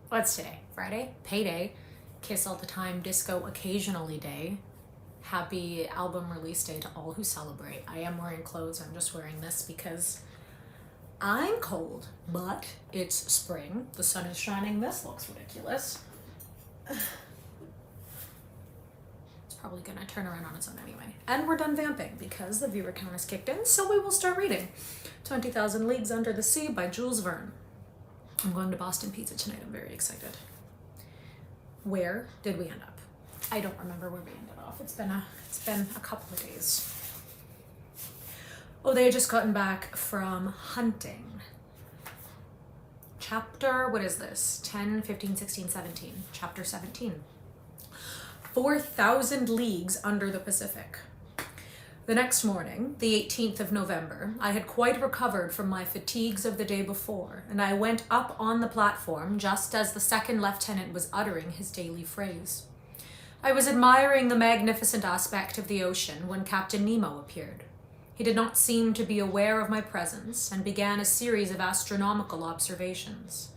What's today? Friday? Payday. Kiss all the time, disco occasionally day. Happy album release day to all who celebrate. I am wearing clothes. I'm just wearing this because I'm cold, but it's spring. The sun is shining. This looks ridiculous. It's probably gonna turn around on its own anyway. And we're done vamping because the viewer count has kicked in, so we will start reading 20,000 Leagues Under the Sea by Jules Verne. I'm going to Boston Pizza tonight. I'm very excited. Where did we end up? I don't remember where we ended off. It's been a couple of days. Oh, they had just gotten back from hunting. Chapter, what is this? 10, 15, 16, 17. Chapter 17. 4,000 leagues under the Pacific. The next morning, the 18th of November, I had quite recovered from my fatigues of the day before, and I went up on the platform just as the second lieutenant was uttering his daily phrase. I was admiring the magnificent aspect of the ocean when Captain Nemo appeared. He did not seem to be aware of my presence and began a series of astronomical observations.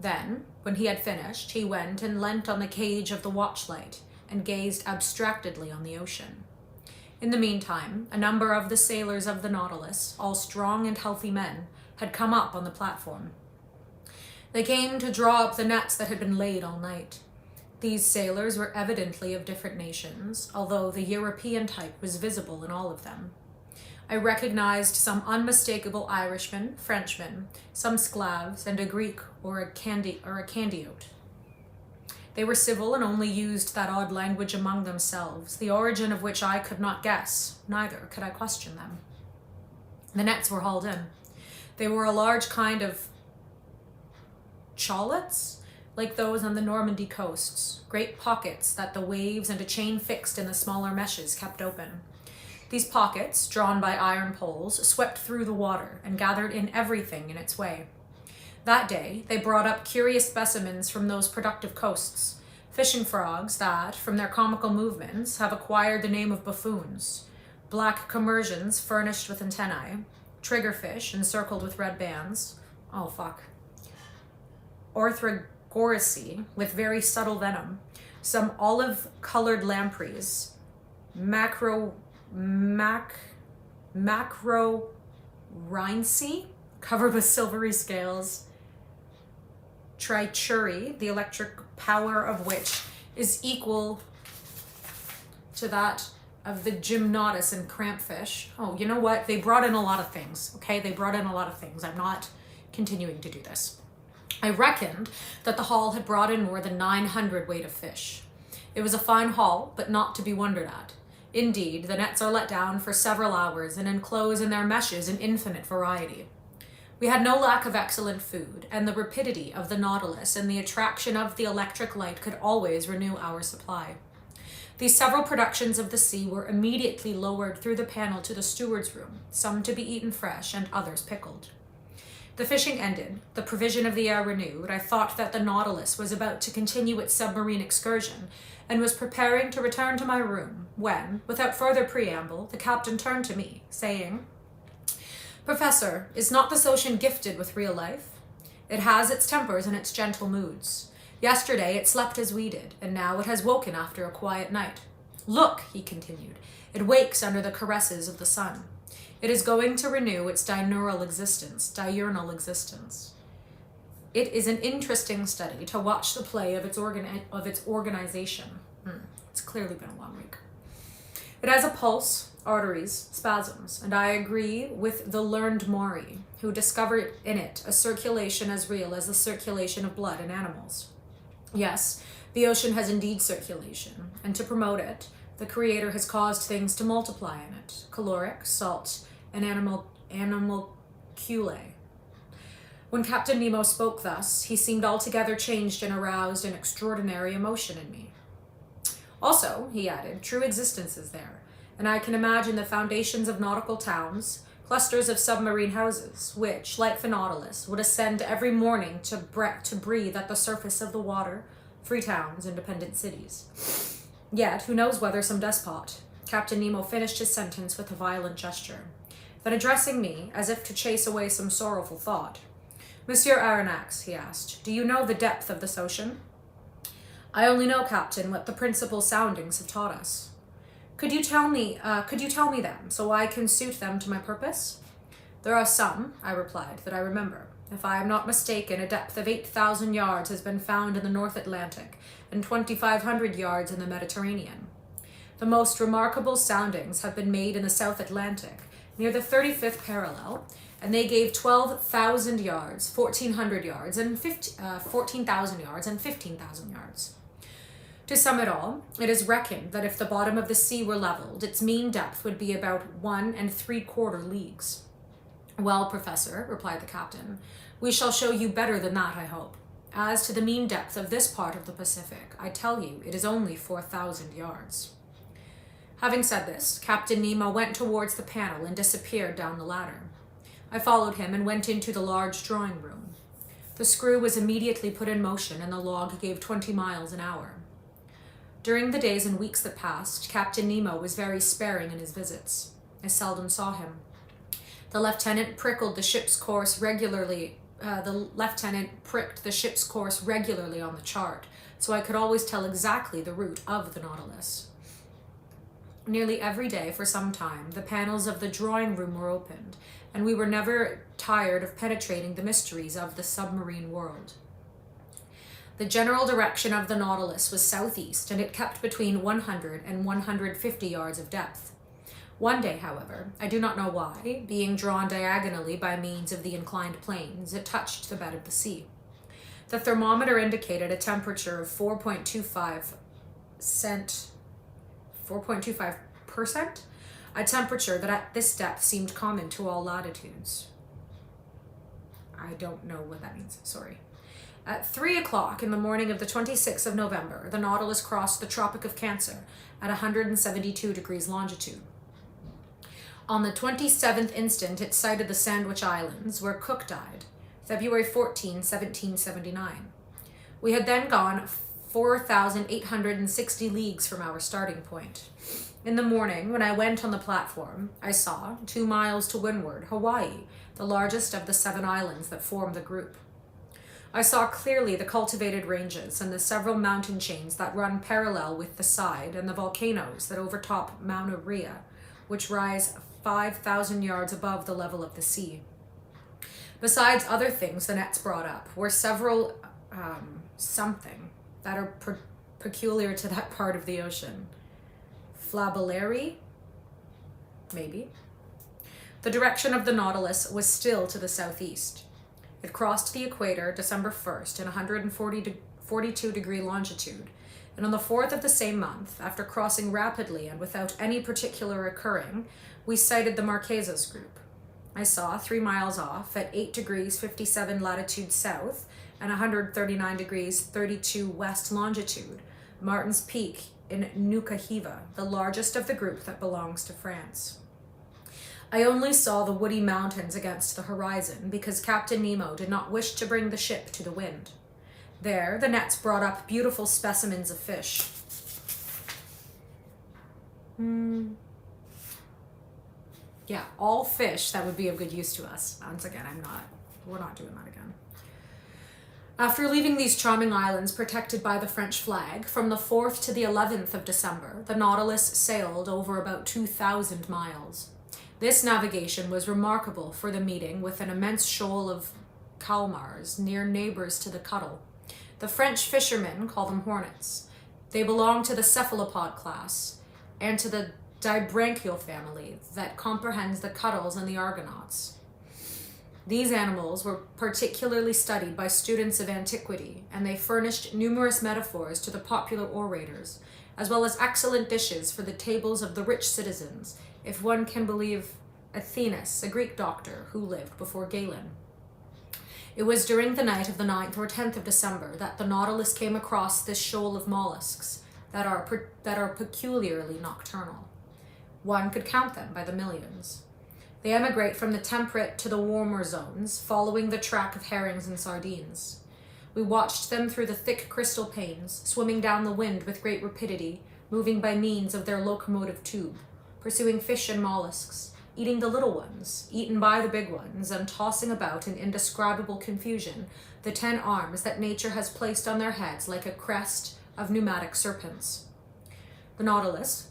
Then, when he had finished, he went and leant on the cage of the watchlight and gazed abstractedly on the ocean. In the meantime, a number of the sailors of the Nautilus, all strong and healthy men, had come up on the platform. They came to draw up the nets that had been laid all night. These sailors were evidently of different nations, although the European type was visible in all of them. I recognized some unmistakable Irishmen, Frenchmen, some Sclavs, and a Greek or a Candiote. They were civil and only used that odd language among themselves, the origin of which I could not guess, neither could I question them. The nets were hauled in. They were a large kind of chalets, like those on the Normandy coasts, great pockets that the waves and a chain fixed in the smaller meshes kept open. These pockets, drawn by iron poles, swept through the water and gathered in everything in its way. That day, they brought up curious specimens from those productive coasts, fishing frogs that, from their comical movements, have acquired the name of buffoons, black commersions furnished with antennae, triggerfish encircled with red bands, Orthragoraceae with very subtle venom, some olive-colored lampreys, Macrorhynci, covered with silvery scales, Trichuri, the electric power of which is equal to that of the gymnotus and crampfish. Oh, you know what? They brought in a lot of things, okay? They brought in a lot of things. I'm not continuing to do this. I reckoned that the haul had brought in more than 900 weight of fish. It was a fine haul, but not to be wondered at. Indeed, the nets are let down for several hours and enclose in their meshes an infinite variety. We had no lack of excellent food, and the rapidity of the Nautilus and the attraction of the electric light could always renew our supply. These several productions of the sea were immediately lowered through the panel to the steward's room, some to be eaten fresh and others pickled. The fishing ended, the provision of the air renewed, I thought that the Nautilus was about to continue its submarine excursion and was preparing to return to my room when, without further preamble, the captain turned to me, saying, "Professor, is not this ocean gifted with real life? It has its tempers and its gentle moods. Yesterday it slept as we did, and now it has woken after a quiet night. Look," he continued, "it wakes under the caresses of the sun. It is going to renew its diurnal existence. It is an interesting study to watch the play of its organization." It's clearly been a long week. "It has a pulse, arteries, spasms, and I agree with the learned Maury, who discovered in it a circulation as real as the circulation of blood in animals. Yes, the ocean has indeed circulation, and to promote it, the Creator has caused things to multiply in it, caloric, salt, and animalculae." When Captain Nemo spoke thus, he seemed altogether changed and aroused an extraordinary emotion in me. "Also," he added, "true existence is there, and I can imagine the foundations of nautical towns, clusters of submarine houses, which, like the Nautilus, would ascend every morning to breathe at the surface of the water, free towns, independent cities. Yet, who knows whether some despot—" Captain Nemo finished his sentence with a violent gesture. Then addressing me, as if to chase away some sorrowful thought, Monsieur Aronnax, he asked, do you know the depth of this ocean? I only know, Captain, what the principal soundings have taught us. Could you tell me them, so I can suit them to my purpose? There are some, I replied, that I remember. If I am not mistaken, a depth of 8,000 yards has been found in the North Atlantic, and 2,500 yards in the Mediterranean. The most remarkable soundings have been made in the South Atlantic, near the 35th parallel, and they gave 12,000 yards, 1,400 yards, and 14,000 yards, and 15,000 yards. To sum it all, it is reckoned that if the bottom of the sea were leveled, its mean depth would be about 1 3/4 leagues. Well, Professor, replied the captain, we shall show you better than that, I hope. As to the mean depth of this part of the Pacific, I tell you it is only 4,000 yards. Having said this, Captain Nemo went towards the panel and disappeared down the ladder. I followed him and went into the large drawing room. The screw was immediately put in motion and the log gave 20 miles an hour. During the days and weeks that passed, Captain Nemo was very sparing in his visits. I seldom saw him. The lieutenant pricked the ship's course regularly on the chart, so I could always tell exactly the route of the Nautilus. Nearly every day for some time, the panels of the drawing room were opened, and we were never tired of penetrating the mysteries of the submarine world. The general direction of the Nautilus was southeast, and it kept between 100 and 150 yards of depth. One day, however, I do not know why, being drawn diagonally by means of the inclined planes, it touched the bed of the sea. The thermometer indicated a temperature of 4.25%, a temperature that at this depth seemed common to all latitudes. I don't know what that means, sorry. At 3 o'clock in the morning of the 26th of November, the Nautilus crossed the Tropic of Cancer at 172 degrees longitude. On the 27th instant, it sighted the Sandwich Islands, where Cook died, February 14, 1779. We had then gone 4,860 leagues from our starting point. In the morning, when I went on the platform, I saw, 2 miles to windward, Hawaii, the largest of the 7 islands that form the group. I saw clearly the cultivated ranges and the several mountain chains that run parallel with the side and the volcanoes that overtop Mauna Rea, which rise 5,000 yards above the level of the sea. Besides other things the nets brought up were several something that are peculiar to that part of the ocean. Flabellari? Maybe. The direction of the Nautilus was still to the southeast. It crossed the equator December 1st in 142 degree longitude, and on the 4th of the same month, after crossing rapidly and without any particular occurring, we sighted the Marquesas group. I saw 3 miles off at 8 degrees 57 latitude south and 139 degrees 32 west longitude, Martin's Peak in Nukahiva, the largest of the group that belongs to France. I only saw the woody mountains against the horizon because Captain Nemo did not wish to bring the ship to the wind. There, the nets brought up beautiful specimens of fish. Yeah, all fish that would be of good use to us. Once again, we're not doing that again. After leaving these charming islands protected by the French flag, from the 4th to the 11th of December, the Nautilus sailed over about 2,000 miles. This navigation was remarkable for the meeting with an immense shoal of calmars, near neighbors to the cuttle. The French fishermen call them hornets. They belong to the cephalopod class and to the dibranchial family that comprehends the cuttles and the argonauts. These animals were particularly studied by students of antiquity, and they furnished numerous metaphors to the popular orators, as well as excellent dishes for the tables of the rich citizens, if one can believe Athenus, a Greek doctor who lived before Galen. It was during the night of the 9th or 10th of December that the Nautilus came across this shoal of mollusks that are peculiarly nocturnal. One could count them by the millions. They emigrate from the temperate to the warmer zones, following the track of herrings and sardines. We watched them through the thick crystal panes, swimming down the wind with great rapidity, moving by means of their locomotive tube, pursuing fish and mollusks, eating the little ones, eaten by the big ones, and tossing about in indescribable confusion the 10 arms that nature has placed on their heads like a crest of pneumatic serpents. The Nautilus,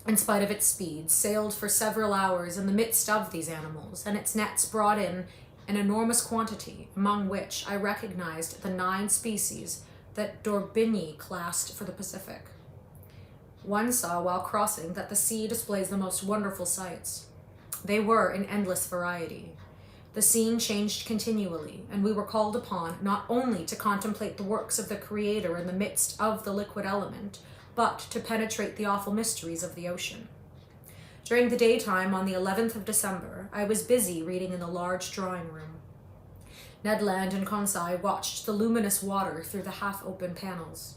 in spite of its speed, sailed for several hours in the midst of these animals, and its nets brought in an enormous quantity, among which I recognized the 9 species that D'Orbigny classed for the Pacific. One saw while crossing that the sea displays the most wonderful sights. They were in endless variety. The scene changed continually, and we were called upon not only to contemplate the works of the Creator in the midst of the liquid element, but to penetrate the awful mysteries of the ocean. During the daytime on the 11th of December, I was busy reading in the large drawing room. Ned Land and Conseil watched the luminous water through the half-open panels.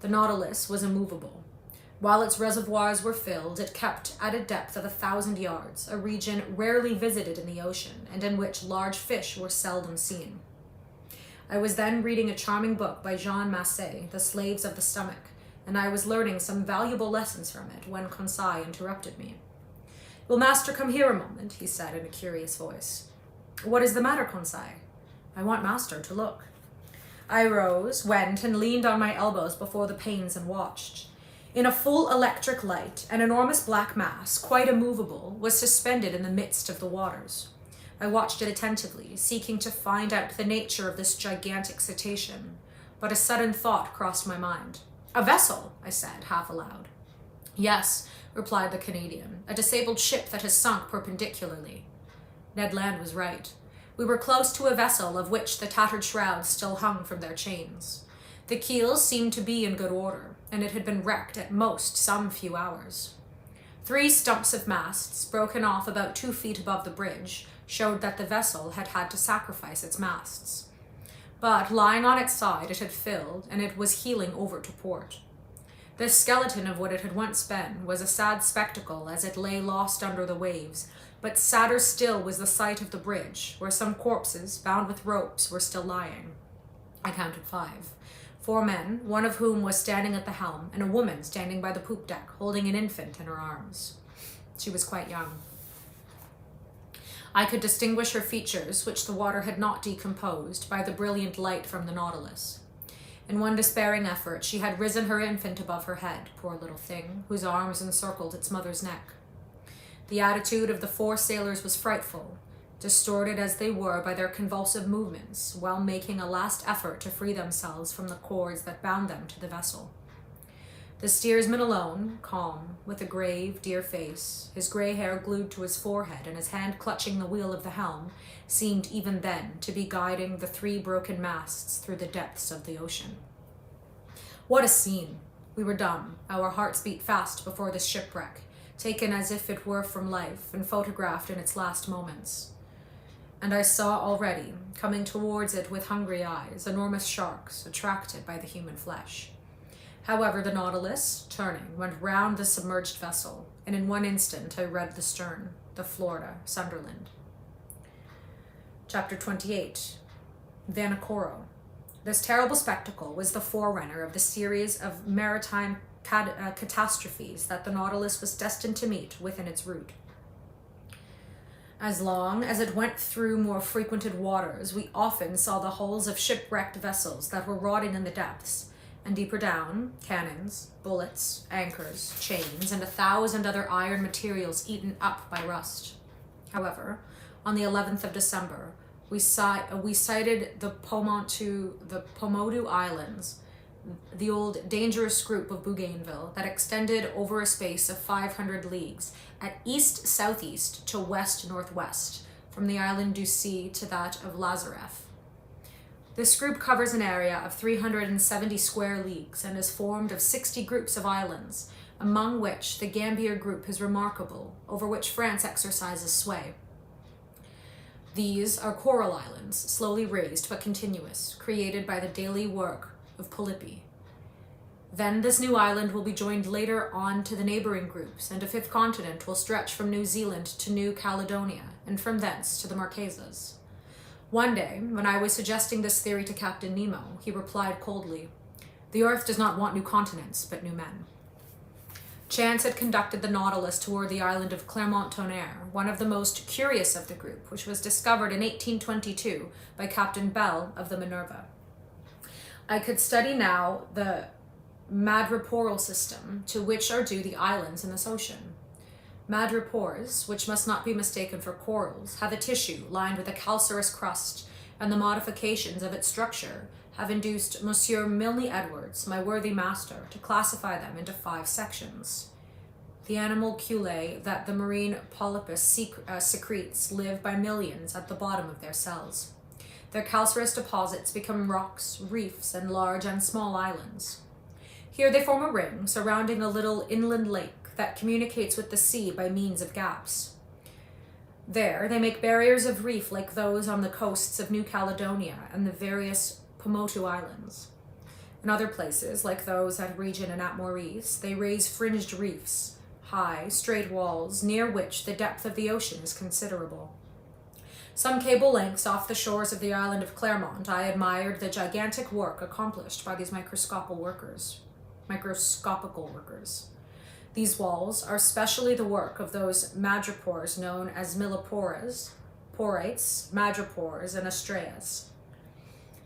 The Nautilus was immovable. While its reservoirs were filled, it kept at a depth of 1,000 yards, a region rarely visited in the ocean, and in which large fish were seldom seen. I was then reading a charming book by Jean Massé, The Slaves of the Stomach, and I was learning some valuable lessons from it when Conseil interrupted me. "Will master come here a moment?" he said in a curious voice. "What is the matter, Conseil?" "I want master to look." I rose, went, and leaned on my elbows before the panes and watched. In a full electric light, an enormous black mass, quite immovable, was suspended in the midst of the waters. I watched it attentively, seeking to find out the nature of this gigantic cetacean, but a sudden thought crossed my mind. "A vessel," I said, half aloud. "Yes," replied the Canadian, "a disabled ship that has sunk perpendicularly." Ned Land was right. We were close to a vessel of which the tattered shrouds still hung from their chains. The keels seemed to be in good order, and it had been wrecked at most some few hours. 3 stumps of masts, broken off about 2 feet above the bridge, showed that the vessel had had to sacrifice its masts. But lying on its side, it had filled, and it was heeling over to port. This skeleton of what it had once been was a sad spectacle as it lay lost under the waves, but sadder still was the sight of the bridge, where some corpses, bound with ropes, were still lying. I counted 5. 4 men, one of whom was standing at the helm, and a woman standing by the poop deck, holding an infant in her arms. She was quite young. I could distinguish her features, which the water had not decomposed, by the brilliant light from the Nautilus. In one despairing effort, she had risen her infant above her head, poor little thing, whose arms encircled its mother's neck. The attitude of the 4 sailors was frightful, distorted as they were by their convulsive movements, while making a last effort to free themselves from the cords that bound them to the vessel. The steersman alone, calm, with a grave, dear face, his gray hair glued to his forehead and his hand clutching the wheel of the helm, seemed even then to be guiding the 3 broken masts through the depths of the ocean. What a scene! We were dumb, our hearts beat fast before this shipwreck, taken as if it were from life and photographed in its last moments. And I saw already, coming towards it with hungry eyes, enormous sharks attracted by the human flesh. However, the Nautilus, turning, went round the submerged vessel, and in one instant I read the stern, the Florida Sunderland. Chapter 28. Vanikoro. This terrible spectacle was the forerunner of the series of maritime catastrophes that the Nautilus was destined to meet within its route. As long as it went through more frequented waters, we often saw the hulls of shipwrecked vessels that were rotting in the depths, and deeper down, cannons, bullets, anchors, chains, and 1,000 other iron materials eaten up by rust. However, on the 11th of December, we sighted the Pomotou Islands, the old dangerous group of Bougainville that extended over a space of 500 leagues at east-southeast to west-northwest, from the island du Sea to that of Lazareff. This group covers an area of 370 square leagues and is formed of 60 groups of islands, among which the Gambier group is remarkable, over which France exercises sway. These are coral islands, slowly raised but continuous, created by the daily work of polypi. Then this new island will be joined later on to the neighboring groups, and a 5th continent will stretch from New Zealand to New Caledonia, and from thence to the Marquesas. One day, when I was suggesting this theory to Captain Nemo, he replied coldly, "The Earth does not want new continents, but new men." Chance had conducted the Nautilus toward the island of Clermont-Tonnerre, one of the most curious of the group, which was discovered in 1822 by Captain Bell of the Minerva. I could study now the madreporal system to which are due the islands in this ocean. Madrepores, which must not be mistaken for corals, have a tissue lined with a calcareous crust, and the modifications of its structure have induced Monsieur Milne Edwards, my worthy master, to classify them into 5 sections. The animalculae that the marine polypus secretes live by millions at the bottom of their cells. Their calcareous deposits become rocks, reefs, and large and small islands. Here they form a ring surrounding a little inland lake that communicates with the sea by means of gaps. There they make barriers of reef like those on the coasts of New Caledonia and the various Pomotu Islands. In other places, like those at Regent and at Maurice, they raise fringed reefs, high, straight walls, near which the depth of the ocean is considerable. Some cable lengths off the shores of the island of Clermont, I admired the gigantic work accomplished by these microscopical workers. These walls are specially the work of those madrepores known as millipores, porites, madrepores, and astraeas.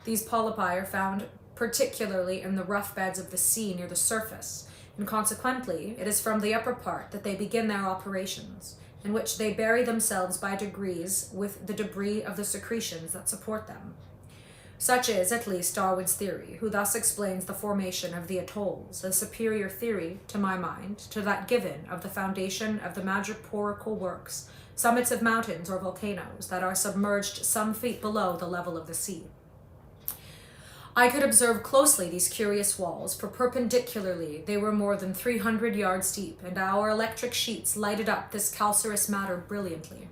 These polypi are found particularly in the rough beds of the sea near the surface, and consequently it is from the upper part that they begin their operations, in which they bury themselves by degrees with the debris of the secretions that support them. Such is, at least, Darwin's theory, who thus explains the formation of the atolls, a superior theory, to my mind, to that given of the foundation of the madreporical works, summits of mountains or volcanoes that are submerged some feet below the level of the sea. I could observe closely these curious walls, for perpendicularly they were more than 300 yards deep, and our electric sheets lighted up this calcareous matter brilliantly.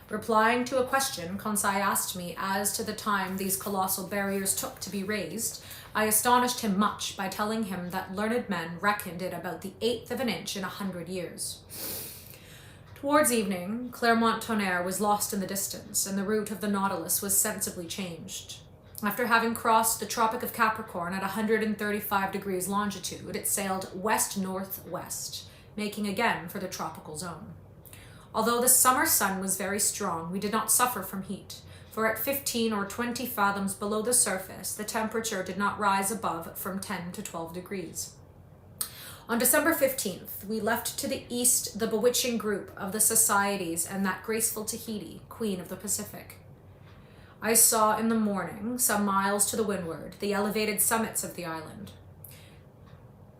Replying to a question Conseil asked me as to the time these colossal barriers took to be raised, I astonished him much by telling him that learned men reckoned it about the 1/8 of an inch in 100 years. Towards evening, Clermont-Tonnerre was lost in the distance, and the route of the Nautilus was sensibly changed. After having crossed the Tropic of Capricorn at 135 degrees longitude, it sailed west-northwest, making again for the tropical zone. Although the summer sun was very strong, we did not suffer from heat, for at 15 or 20 fathoms below the surface, the temperature did not rise above from 10 to 12 degrees. On December 15th, we left to the east the bewitching group of the Societies and that graceful Tahiti, Queen of the Pacific. I saw in the morning, some miles to the windward, the elevated summits of the island.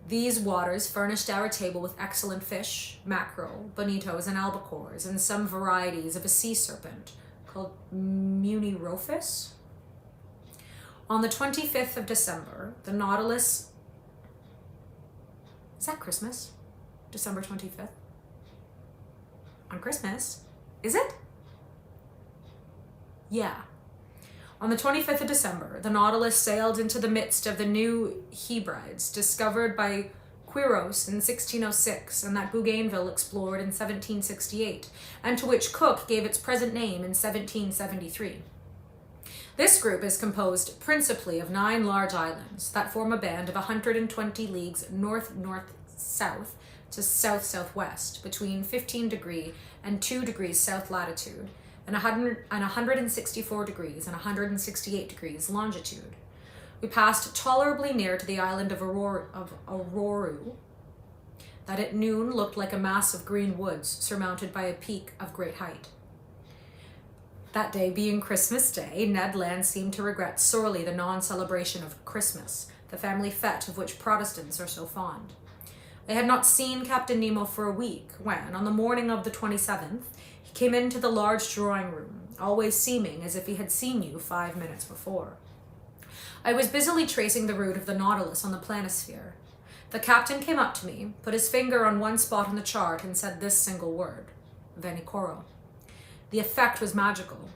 These waters furnished our table with excellent fish, mackerel, bonitos, and albacores, and some varieties of a sea serpent called Munirophis. On the 25th of December, the Nautilus... Is that Christmas? December 25th? On Christmas? Is it? Yeah. On the 25th of December, the Nautilus sailed into the midst of the New Hebrides, discovered by Quiros in 1606, and that Bougainville explored in 1768, and to which Cook gave its present name in 1773. This group is composed principally of 9 large islands that form a band of 120 leagues north-north-south to south-southwest, between 15 degrees and 2 degrees south latitude, and 164 degrees and 168 degrees longitude. We passed tolerably near to the island of Aroru, that at noon looked like a mass of green woods surmounted by a peak of great height. That day being Christmas Day, Ned Land seemed to regret sorely the non-celebration of Christmas, the family fete of which Protestants are so fond. They had not seen Captain Nemo for a week when, on the morning of the 27th, he came into the large drawing room, always seeming as if he had seen you 5 minutes before. I was busily tracing the route of the Nautilus on the planisphere. The captain came up to me, put his finger on one spot on the chart, and said this single word, Vanikoro. The effect was magical.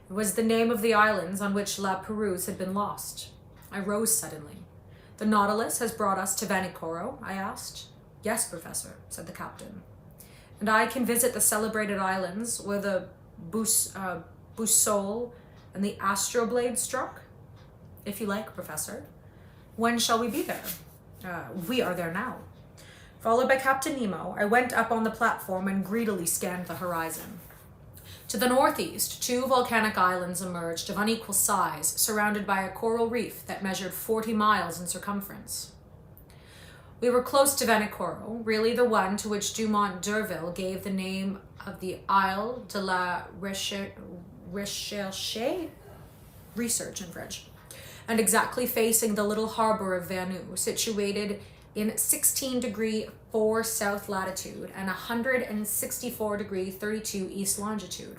It was the name of the islands on which La Perouse had been lost. I rose suddenly. The Nautilus has brought us to Vanikoro? I asked. Yes, Professor, said the captain. And I can visit the celebrated islands where the Boussole and the Astroblade struck? If you like, Professor. When shall we be there? We are there now. Followed by Captain Nemo, I went up on the platform and greedily scanned the horizon. To the northeast, 2 volcanic islands emerged of unequal size, surrounded by a coral reef that measured 40 miles in circumference. We were close to Vanikoro, really the one to which Dumont d'Urville gave the name of the Isle de la Recherche, research in French, and exactly facing the little harbor of Verne, situated in 16°4 south latitude and 164°32 east longitude.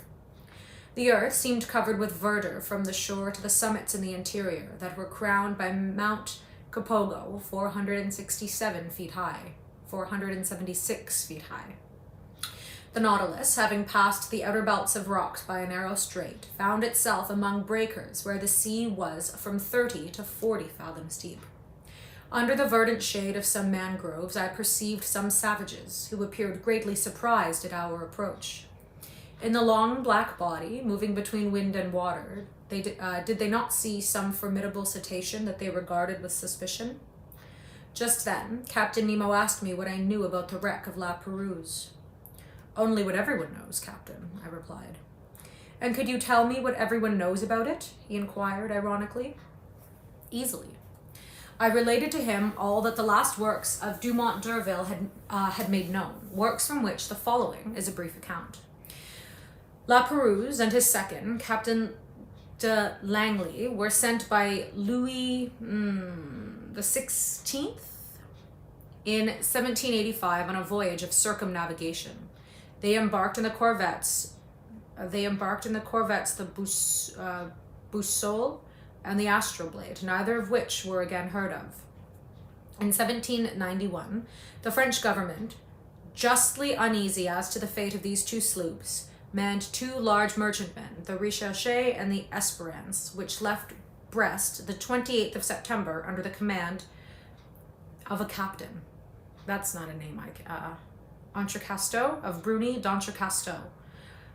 The earth seemed covered with verdure from the shore to the summits in the interior that were crowned by Mount Capogo, 476 feet high. The Nautilus, having passed the outer belts of rocks by a narrow strait, found itself among breakers where the sea was from 30 to 40 fathoms deep. Under the verdant shade of some mangroves, I perceived some savages, who appeared greatly surprised at our approach. In the long black body, moving between wind and water, did they not see some formidable cetacean that they regarded with suspicion? Just then, Captain Nemo asked me what I knew about the wreck of La Pérouse. "Only what everyone knows, Captain," I replied. "And could you tell me what everyone knows about it?" he inquired ironically. "Easily." I related to him all that the last works of Dumont d'Urville had made known, works from which the following is a brief account. La Pérouse and his second, Captain de Langley, were sent by Louis XVI in 1785 on a voyage of circumnavigation. They embarked in the corvettes the Boussole and the Astroblade, neither of which were again heard of. In 1791, the French government, justly uneasy as to the fate of these 2 sloops, manned 2 large merchantmen, the Recherche and the Esperance, which left Brest the 28th of September under the command of a captain. That's not a name D'Entrecasteaux, of Bruni d'Entrecasteaux.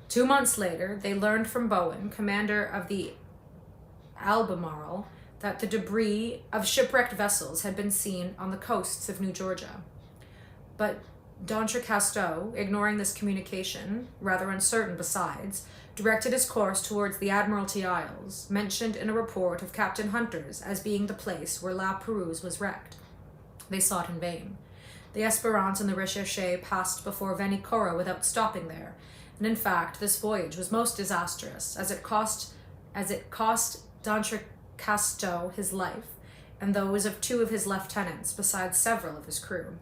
2 months later, they learned from Bowen, commander of the Albemarle, that the debris of shipwrecked vessels had been seen on the coasts of New Georgia. But D'Entrecasteaux, ignoring this communication, rather uncertain besides, directed his course towards the Admiralty Isles, mentioned in a report of Captain Hunter's as being the place where La Pérouse was wrecked. They sought in vain. The Esperance and the Recherche passed before Vanikoro without stopping there, and in fact this voyage was most disastrous, as it cost D'Entrecasteaux his life, and those of 2 of his lieutenants, besides several of his crew.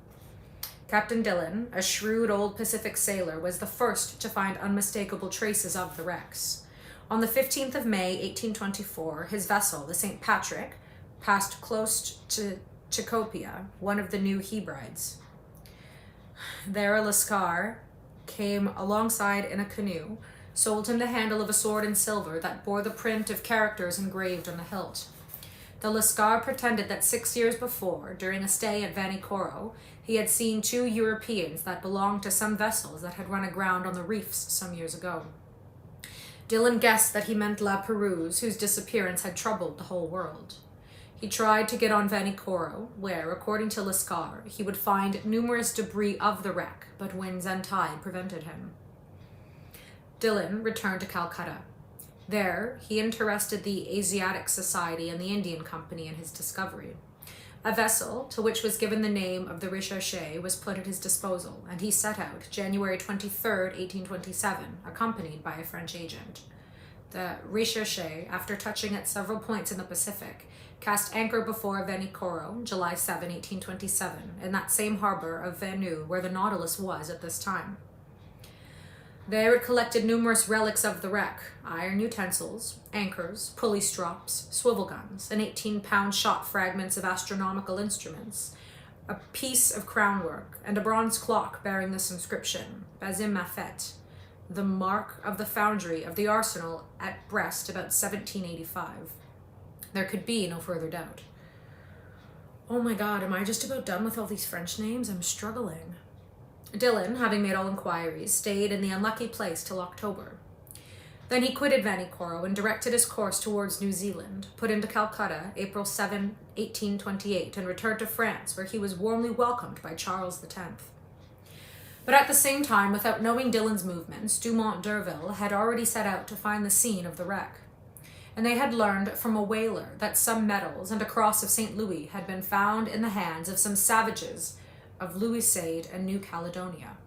Captain Dillon, a shrewd old Pacific sailor, was the first to find unmistakable traces of the wrecks. On the 15th of May, 1824, his vessel, the St. Patrick, passed close to Chicopia, one of the new Hebrides. There a Lascar came alongside in a canoe, sold him the handle of a sword in silver that bore the print of characters engraved on the hilt. The Lascar pretended that 6 years before, during a stay at Vanikoro, he had seen 2 Europeans that belonged to some vessels that had run aground on the reefs some years ago. Dillon guessed that he meant La Pérouse, whose disappearance had troubled the whole world. He tried to get on Vanikoro, where, according to Lascar, he would find numerous debris of the wreck, but winds and tide prevented him. Dillon returned to Calcutta. There, he interested the Asiatic Society and the Indian Company in his discovery. A vessel, to which was given the name of the Recherche, was put at his disposal, and he set out January 23, 1827, accompanied by a French agent. The Recherche, after touching at several points in the Pacific, cast anchor before Vanikoro, July 7, 1827, in that same harbor of Verne where the Nautilus was at this time. There it collected numerous relics of the wreck, iron utensils, anchors, pulley strops, swivel guns, and 18-pound shot fragments of astronomical instruments, a piece of crownwork, and a bronze clock bearing this inscription, Bazim Mafet, the mark of the foundry of the arsenal at Brest about 1785. There could be no further doubt. Oh my God, am I just about done with all these French names? I'm struggling. Dillon, having made all inquiries, stayed in the unlucky place till October. Then he quitted Vanikoro and directed his course towards New Zealand, put into Calcutta April 7, 1828, and returned to France, where he was warmly welcomed by Charles X. But at the same time, without knowing Dillon's movements, Dumont d'Urville had already set out to find the scene of the wreck. And they had learned from a whaler that some medals and a cross of St. Louis had been found in the hands of some savages of Louisade and New Caledonia.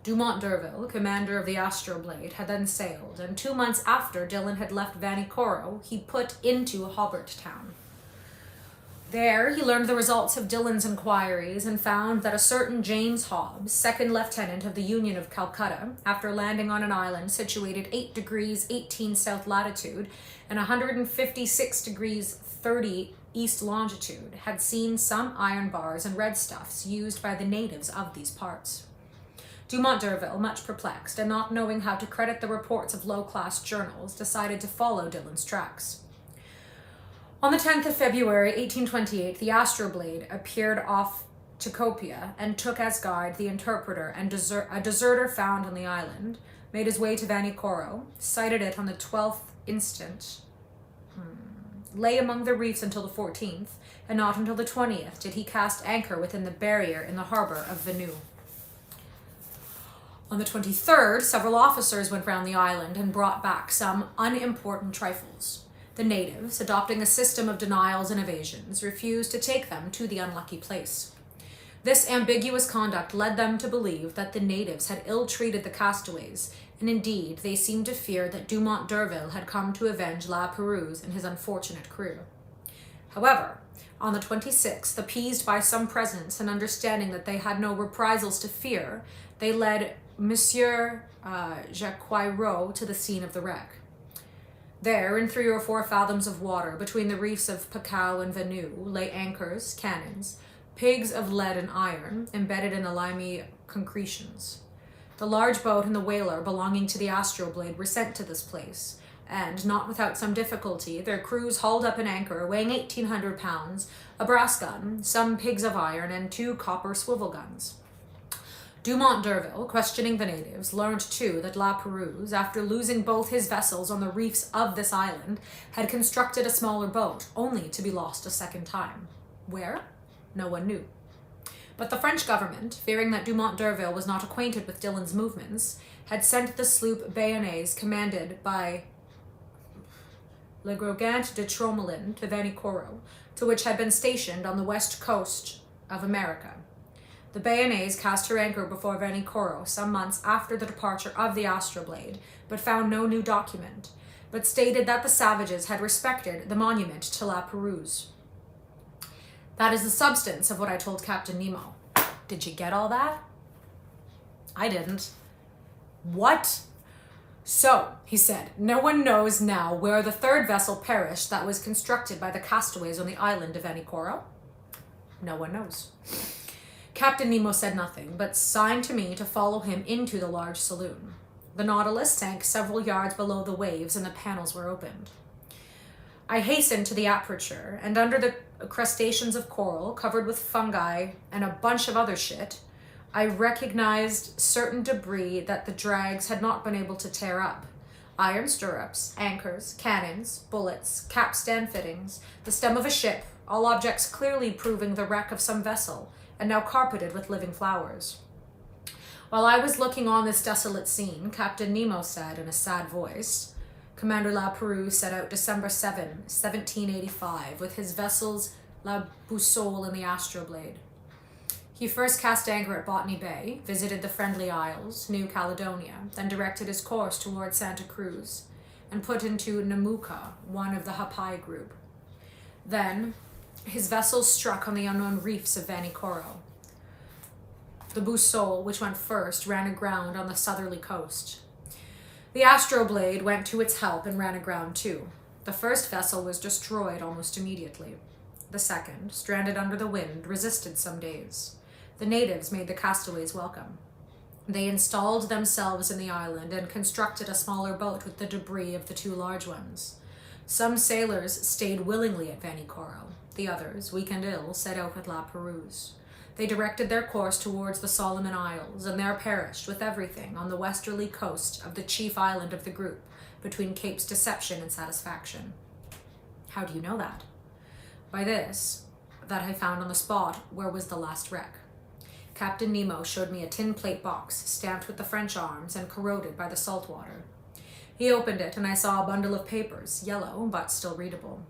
Dumont d'Urville, commander of the Astroblade, had then sailed, and 2 months after Dillon had left Vanikoro, he put into Hobart Town. There, he learned the results of Dillon's inquiries and found that a certain James Hobbs, second lieutenant of the Union of Calcutta, after landing on an island situated 8 degrees 18 south latitude and 156 degrees 30 east longitude, had seen some iron bars and red stuffs used by the natives of these parts. Dumont d'Urville, much perplexed and not knowing how to credit the reports of low-class journals, decided to follow Dillon's tracks. On the 10th of February, 1828, the Astroblade appeared off Tikopia and took as guide the interpreter and a deserter found on the island, made his way to Vanikoro, sighted it on the 12th instant, lay among the reefs until the 14th, and not until the 20th did he cast anchor within the barrier in the harbor of Venu. On the 23rd, several officers went round the island and brought back some unimportant trifles. The natives, adopting a system of denials and evasions, refused to take them to the unlucky place. This ambiguous conduct led them to believe that the natives had ill-treated the castaways, and indeed they seemed to fear that Dumont d'Urville had come to avenge La Perouse and his unfortunate crew. However, on the 26th, appeased by some presents and understanding that they had no reprisals to fear, they led Monsieur Jacquirot to the scene of the wreck. There, in 3 or 4 fathoms of water, between the reefs of Pacao and Venu, lay anchors, cannons, pigs of lead and iron, embedded in the limy concretions. The large boat and the whaler belonging to the Astroblade were sent to this place, and, not without some difficulty, their crews hauled up an anchor weighing 1,800 pounds, a brass gun, some pigs of iron, and 2 copper swivel guns. Dumont d'Urville, questioning the natives, learned too that La Perouse, after losing both his vessels on the reefs of this island, had constructed a smaller boat, only to be lost a second time. Where? No one knew. But the French government, fearing that Dumont d'Urville was not acquainted with Dillon's movements, had sent the sloop Bayonnaise, commanded by Le Grogant de Tromelin, to Vanikoro, to which had been stationed on the west coast of America. The Bayonnaise cast her anchor before Vanikoro some months after the departure of the Astroblade, but found no new document, but stated that the savages had respected the monument to La Perouse. That is the substance of what I told Captain Nemo. Did you get all that? I didn't. What? So, he said, no one knows now where the 3rd vessel perished that was constructed by the castaways on the island of Vanikoro? No one knows. Captain Nemo said nothing, but signed to me to follow him into the large saloon. The Nautilus sank several yards below the waves and the panels were opened. I hastened to the aperture, and under the crustaceans of coral covered with fungi and a bunch of other shit, I recognized certain debris that the drags had not been able to tear up. Iron stirrups, anchors, cannons, bullets, capstan fittings, the stem of a ship, all objects clearly proving the wreck of some vessel, and now carpeted with living flowers. While I was looking on this desolate scene, Captain Nemo said in a sad voice, Commander La Perouse set out December 7, 1785, with his vessels La Boussole and the Astroblade. He first cast anchor at Botany Bay, visited the Friendly Isles, New Caledonia, then directed his course toward Santa Cruz, and put into Namuka, one of the Hapai group. Then, his vessels struck on the unknown reefs of Vanikoro. The Boussole, which went first, ran aground on the southerly coast. The Astroblade went to its help and ran aground too. The first vessel was destroyed almost immediately. The second, stranded under the wind, resisted some days. The natives made the castaways welcome. They installed themselves in the island and constructed a smaller boat with the debris of the 2 large ones. Some sailors stayed willingly at Vanikoro. The others, weak and ill, set out with La Perouse. They directed their course towards the Solomon Isles, and there perished with everything on the westerly coast of the chief island of the group, between Capes Deception and Satisfaction. How do you know that? By this, that I found on the spot where was the last wreck. Captain Nemo showed me a tin plate box stamped with the French arms and corroded by the salt water. He opened it, and I saw a bundle of papers, yellow but still readable.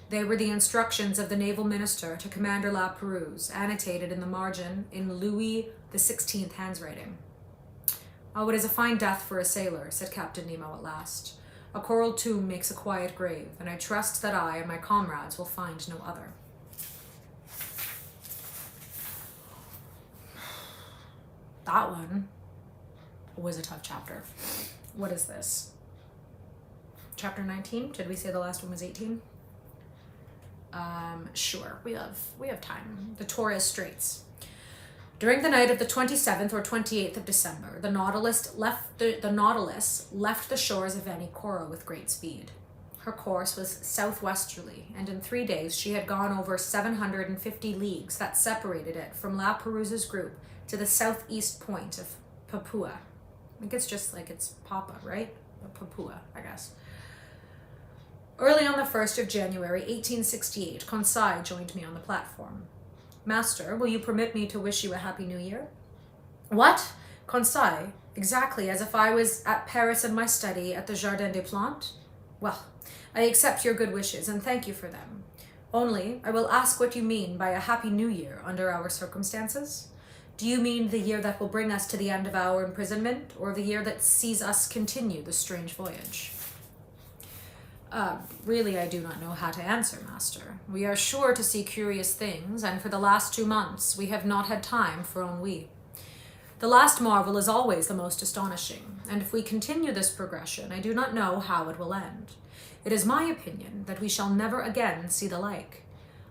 They were the instructions of the naval minister to Commander La Perouse, annotated in the margin in Louis XVI handwriting. "Oh, it is a fine death for a sailor," said Captain Nemo at last. "A coral tomb makes a quiet grave, and I trust that I and my comrades will find no other." That one was a tough chapter. What is this? Chapter 19? Did we say the last one was 18? Sure, we have time. The Torres Straits. During the night of the 27th or 28th of December, the Nautilus left the shores of Vanikoro with great speed. Her course was southwesterly, and in 3 days she had gone over 750 leagues that separated it from La Perouse's group to the southeast point of Papua. I think it's just like it's Papa, right? Papua, I guess. Early on the 1st of January, 1868, Conseil joined me on the platform. "Master, will you permit me to wish you a Happy New Year?" "What? Conseil? Exactly as if I was at Paris in my study at the Jardin des Plantes? Well, I accept your good wishes and thank you for them. Only, I will ask what you mean by a Happy New Year under our circumstances. Do you mean the year that will bring us to the end of our imprisonment, or the year that sees us continue the strange voyage?" Really, I do not know how to answer, Master. We are sure to see curious things, and for the last 2 months we have not had time for ennui. The last marvel is always the most astonishing, and if we continue this progression, I do not know how it will end. It is my opinion that we shall never again see the like.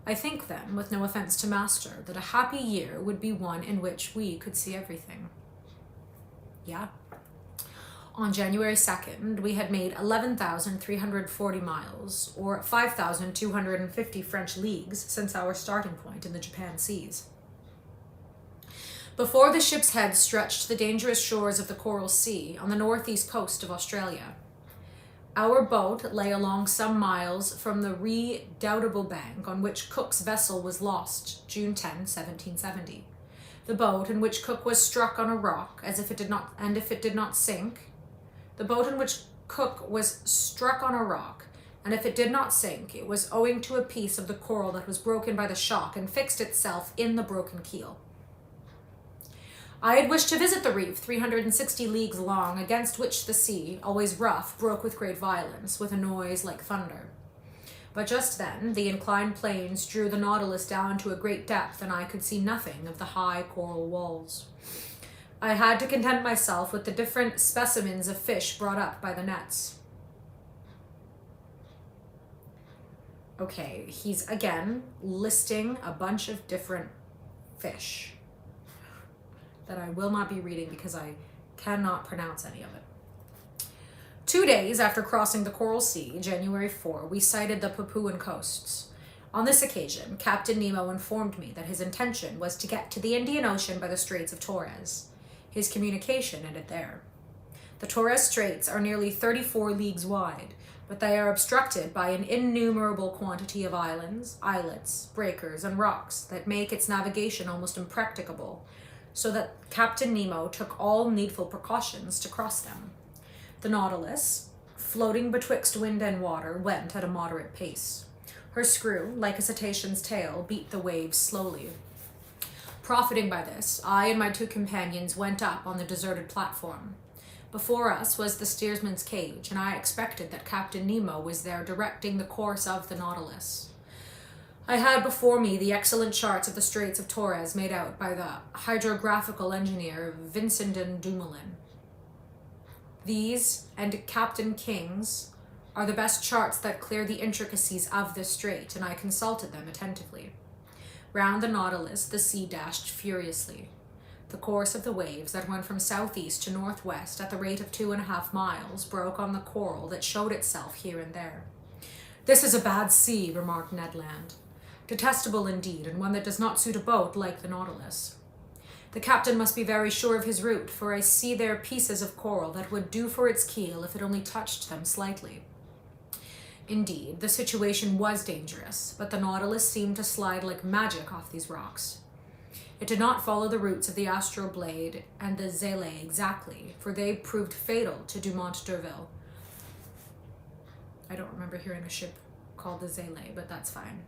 I think, then, with no offense to Master, that a happy year would be one in which we could see everything. Yeah. On January 2nd, we had made 11,340 miles, or 5,250 French leagues, since our starting point in the Japan seas. Before the ship's head stretched the dangerous shores of the Coral Sea on the northeast coast of Australia. Our boat lay along some miles from the redoubtable bank on which Cook's vessel was lost, June 10, 1770. The boat in which Cook was struck on a rock, if it did not sink, it was owing to a piece of the coral that was broken by the shock and fixed itself in the broken keel. I had wished to visit the reef 360 leagues long, against which the sea, always rough, broke with great violence, with a noise like thunder. But just then, the inclined planes drew the Nautilus down to a great depth, and I could see nothing of the high coral walls. I had to content myself with the different specimens of fish brought up by the nets. Okay, he's again listing a bunch of different fish that I will not be reading because I cannot pronounce any of it. 2 days after crossing the Coral Sea, January 4, we sighted the Papuan coasts. On this occasion, Captain Nemo informed me that his intention was to get to the Indian Ocean by the Straits of Torres. His communication ended there. The Torres Straits are nearly 34 leagues wide, but they are obstructed by an innumerable quantity of islands, islets, breakers, and rocks that make its navigation almost impracticable, so that Captain Nemo took all needful precautions to cross them. The Nautilus, floating betwixt wind and water, went at a moderate pace. Her screw, like a cetacean's tail, beat the waves slowly. Profiting by this, I and my 2 companions went up on the deserted platform. Before us was the steersman's cage, and I expected that Captain Nemo was there directing the course of the Nautilus. I had before me the excellent charts of the Straits of Torres made out by the hydrographical engineer Vincent Dumoulin. These, and Captain King's, are the best charts that clear the intricacies of this strait, and I consulted them attentively. Round the Nautilus, the sea dashed furiously. The course of the waves that went from southeast to northwest at the rate of 2.5 miles broke on the coral that showed itself here and there. "This is a bad sea," remarked Ned Land. Detestable indeed, and one that does not suit a boat like the Nautilus. The captain must be very sure of his route, for I see there pieces of coral that would do for its keel if it only touched them slightly. Indeed, the situation was dangerous, but the Nautilus seemed to slide like magic off these rocks. It did not follow the routes of the Astroblade and the Zele exactly, for they proved fatal to Dumont d'Urville. I don't remember hearing a ship called the Zele, but that's fine.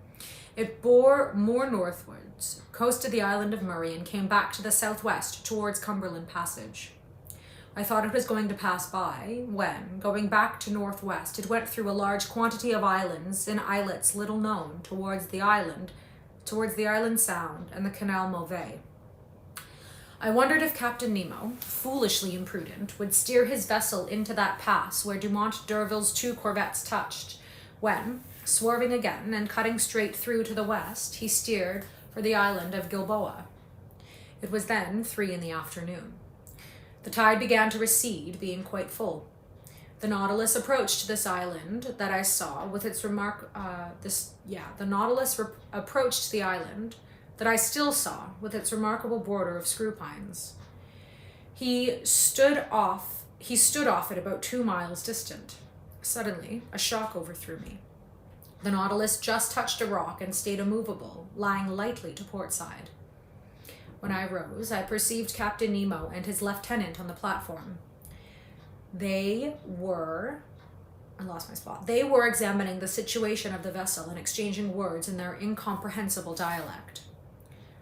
It bore more northwards, coasted the island of Murray, and came back to the southwest towards Cumberland Passage. I thought it was going to pass by, when, going back to northwest, it went through a large quantity of islands and islets little known towards the island Sound and the Canal Mauvais. I wondered if Captain Nemo, foolishly imprudent, would steer his vessel into that pass where Dumont d'Urville's 2 corvettes touched, when, swerving again and cutting straight through to the west, he steered for the island of Gilboa. It was then 3 in the afternoon. The tide began to recede, being quite full. The Nautilus approached this island that I saw with its approached the island that I still saw with its remarkable border of screw pines. He stood off at about 2 miles distant. Suddenly, a shock overthrew me. The Nautilus just touched a rock and stayed immovable, lying lightly to port side. When I rose, I perceived Captain Nemo and his lieutenant on the platform. They were examining the situation of the vessel and exchanging words in their incomprehensible dialect.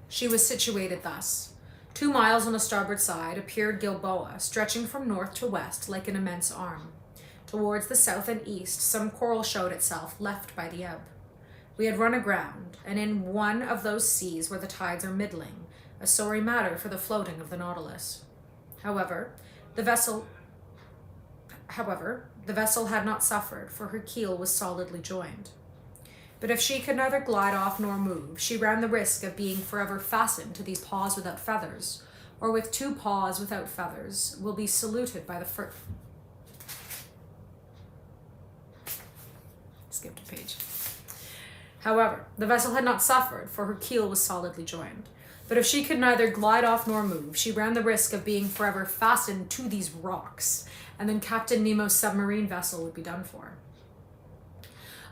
She was situated thus. 2 miles on the starboard side appeared Gilboa, stretching from north to west like an immense arm. Towards the south and east, some coral showed itself, left by the ebb. We had run aground, and in one of those seas where the tides are middling, a sorry matter for the floating of the Nautilus. However, the vessel had not suffered, for her keel was solidly joined. But if she could neither glide off nor move, she ran the risk of being forever fastened to these paws without feathers, or with 2 paws without feathers, will be saluted by the first. Skipped a page. However, the vessel had not suffered, for her keel was solidly joined. But if she could neither glide off nor move, she ran the risk of being forever fastened to these rocks, and then Captain Nemo's submarine vessel would be done for.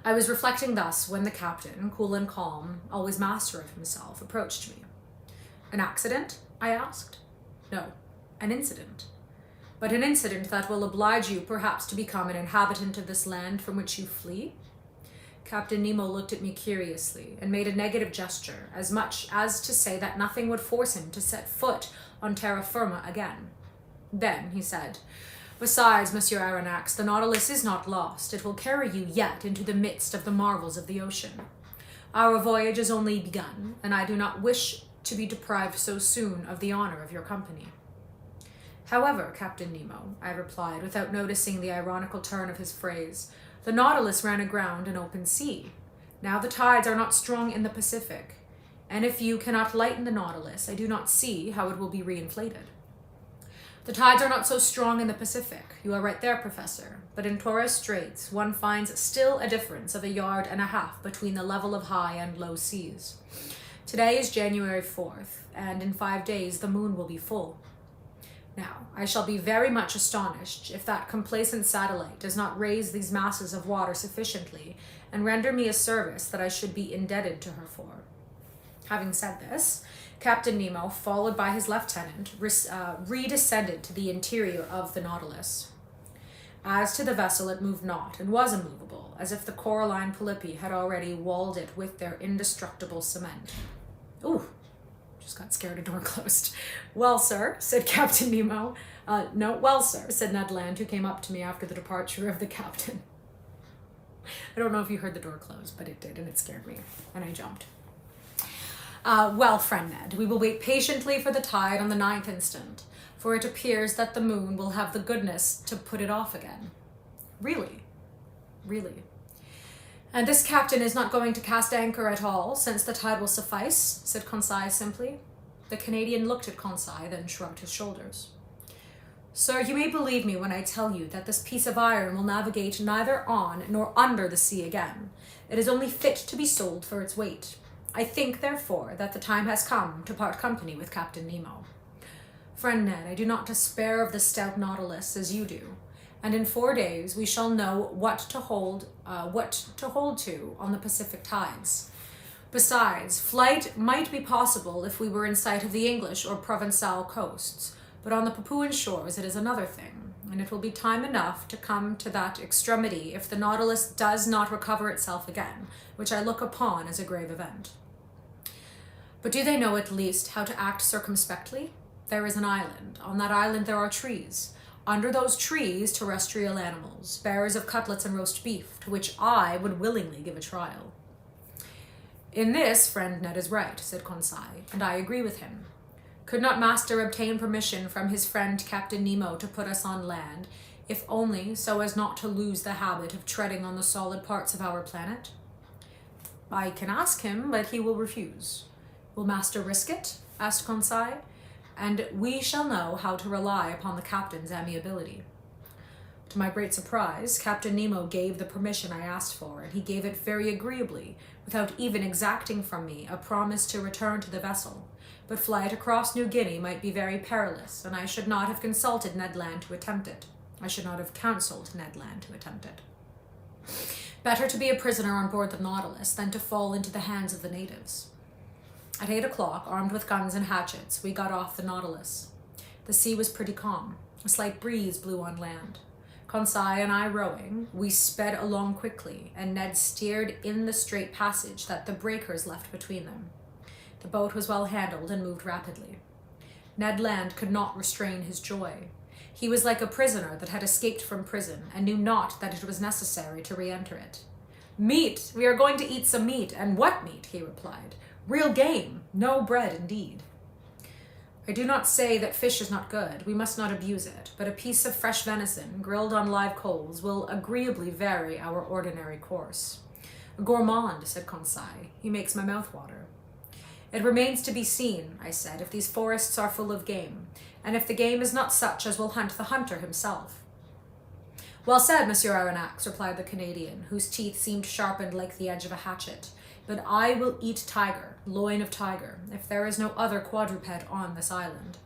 I was reflecting thus when the captain, cool and calm, always master of himself, approached me. An accident? I asked. No, an incident. But an incident that will oblige you perhaps to become an inhabitant of this land from which you flee? Captain Nemo looked at me curiously and made a negative gesture, as much as to say that nothing would force him to set foot on terra firma again. Then he said, "Besides, Monsieur Aronnax, the Nautilus is not lost. It will carry you yet into the midst of the marvels of the ocean. Our voyage is only begun, and I do not wish to be deprived so soon of the honor of your company." "However, Captain Nemo," I replied, without noticing the ironical turn of his phrase, "the Nautilus ran aground in open sea. Now the tides are not strong in the Pacific, and if you cannot lighten the Nautilus, I do not see how it will be reinflated." "The tides are not so strong in the Pacific. You are right there, Professor. But in Torres Straits, one finds still a difference of 1.5 yards between the level of high and low seas. Today is January 4th, and in 5 days the moon will be full. Now, I shall be very much astonished if that complacent satellite does not raise these masses of water sufficiently and render me a service that I should be indebted to her for." Having said this, Captain Nemo, followed by his lieutenant, redescended to the interior of the Nautilus. As to the vessel, it moved not, and was immovable, as if the coralline polypi had already walled it with their indestructible cement. Ooh, just got scared, a door closed. "Well, sir," said Captain Nemo. "No, well, sir," said Ned Land, who came up to me after the departure of the captain. I don't know if you heard the door close, but it did, and it scared me, and I jumped. "Well, friend Ned, we will wait patiently for the tide on the 9th instant, for it appears that the moon will have the goodness to put it off again." "Really? Really? And this captain is not going to cast anchor at all, since the tide will suffice?" said Conseil simply. The Canadian looked at Conseil, then shrugged his shoulders. "Sir, you may believe me when I tell you that this piece of iron will navigate neither on nor under the sea again. It is only fit to be sold for its weight. I think, therefore, that the time has come to part company with Captain Nemo. Friend Ned, I do not despair of the stout Nautilus as you do, and in 4 days we shall know what to hold to on the Pacific tides. Besides, flight might be possible if we were in sight of the English or Provençal coasts, but on the Papuan shores it is another thing, and it will be time enough to come to that extremity if the Nautilus does not recover itself again, which I look upon as a grave event. But do they know at least how to act circumspectly? There is an island. On that island there are trees. Under those trees, terrestrial animals, bearers of cutlets and roast beef, to which I would willingly give a trial. In this, friend Ned is right, said Conseil, and I agree with him. Could not master obtain permission from his friend Captain Nemo to put us on land, if only so as not to lose the habit of treading on the solid parts of our planet? I can ask him, but he will refuse. Will master risk it? Asked Conseil, and we shall know how to rely upon the captain's amiability. To my great surprise, Captain Nemo gave the permission I asked for, and he gave it very agreeably, without even exacting from me a promise to return to the vessel. But flight across New Guinea might be very perilous, and I should not have consulted Ned Land to attempt it. I should not have counseled Ned Land to attempt it. Better to be a prisoner on board the Nautilus than to fall into the hands of the natives. At 8 o'clock, armed with guns and hatchets, we got off the Nautilus. The sea was pretty calm. A slight breeze blew on land. Conseil and I rowing, we sped along quickly, and Ned steered in the straight passage that the breakers left between them. The boat was well handled and moved rapidly. Ned Land could not restrain his joy. He was like a prisoner that had escaped from prison and knew not that it was necessary to re-enter it. Meat! We are going to eat some meat. And what meat? He replied. Real game, no bread indeed. I do not say that fish is not good, we must not abuse it, but a piece of fresh venison, grilled on live coals, will agreeably vary our ordinary course. A gourmand, said Conseil. He makes my mouth water. It remains to be seen, I said, if these forests are full of game, and if the game is not such as will hunt the hunter himself. Well said, Monsieur Aronnax, replied the Canadian, whose teeth seemed sharpened like the edge of a hatchet. But I will eat tiger, loin of tiger, if there is no other quadruped on this island.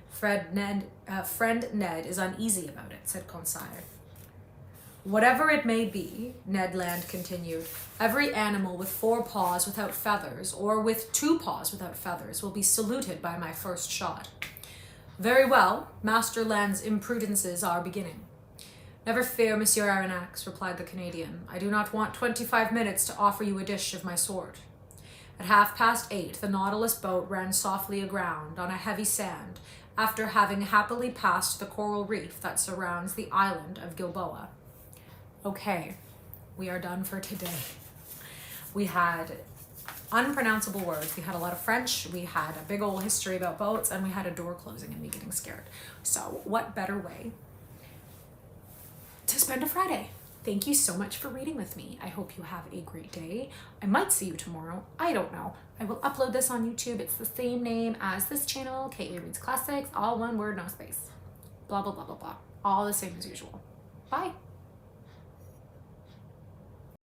Friend Ned is uneasy about it, said Conseil. Whatever it may be, Ned Land continued, every animal with 4 paws without feathers, or with 2 paws without feathers, will be saluted by my first shot. Very well, Master Land's imprudences are beginning. Never fear, Monsieur Aronnax, replied the Canadian. I do not want 25 minutes to offer you a dish of my sort. At 8:30, the Nautilus boat ran softly aground on a heavy sand after having happily passed the coral reef that surrounds the island of Gilboa. Okay, we are done for today. We had unpronounceable words. We had a lot of French. We had a big old history about boats, and we had a door closing and me getting scared. So what better way to spend a Friday? Thank you so much for reading with me. I hope you have a great day. I might see you tomorrow. I don't know. I will upload this on YouTube. It's the same name as this channel, KAreadsClassics, all one word, no space. Blah, blah, blah, blah, blah. All the same as usual. Bye.